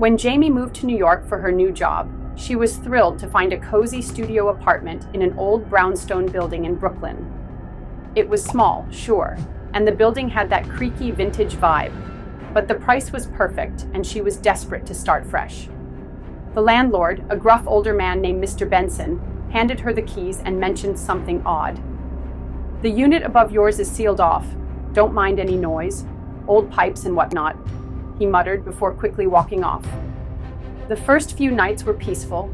When Jamie moved to New York for her new job, she was thrilled to find a cozy studio apartment in an old brownstone building in Brooklyn. It was small, sure, and the building had that creaky vintage vibe, but the price was perfect and she was desperate to start fresh. The landlord, a gruff older man named Mr. Benson, handed her the keys and mentioned something odd. "The unit above yours is sealed off. Don't mind any noise, old pipes and whatnot," he muttered before quickly walking off. The first few nights were peaceful,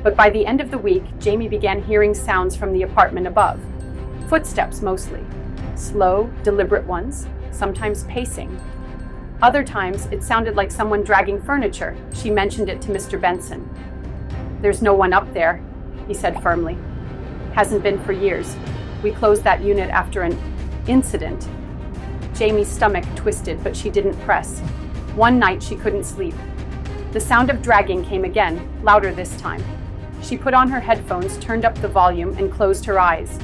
but by the end of the week, Jamie began hearing sounds from the apartment above. Footsteps mostly. Slow, deliberate ones, sometimes pacing. Other times, it sounded like someone dragging furniture. She mentioned it to Mr. Benson. "There's no one up there," he said firmly. "Hasn't been for years. We closed that unit after an incident." Jamie's stomach twisted, but she didn't press. One night she couldn't sleep. The sound of dragging came again, louder this time. She put on her headphones, turned up the volume, and closed her eyes.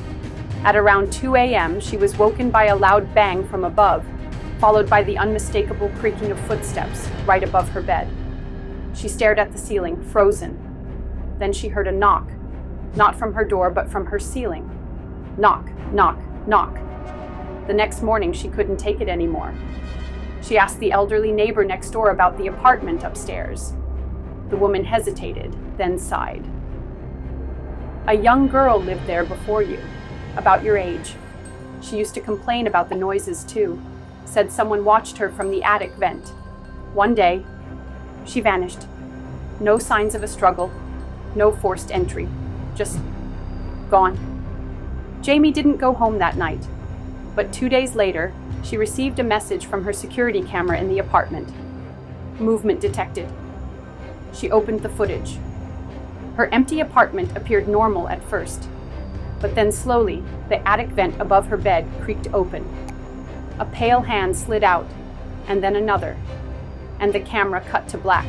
At around 2 a.m., she was woken by a loud bang from above, followed by the unmistakable creaking of footsteps right above her bed. She stared at the ceiling, frozen. Then she heard a knock, not from her door, but from her ceiling. Knock, knock, knock. The next morning, she couldn't take it anymore. She asked the elderly neighbor next door about the apartment upstairs. The woman hesitated, then sighed. "A young girl lived there before you, about your age. She used to complain about the noises too. Said someone watched her from the attic vent. One day, she vanished. No signs of a struggle, no forced entry, just gone." Jamie didn't go home that night, but 2 days later, she received a message from her security camera in the apartment. Movement detected. She opened the footage. Her empty apartment appeared normal at first, but then slowly, the attic vent above her bed creaked open. A pale hand slid out, and then another, and the camera cut to black.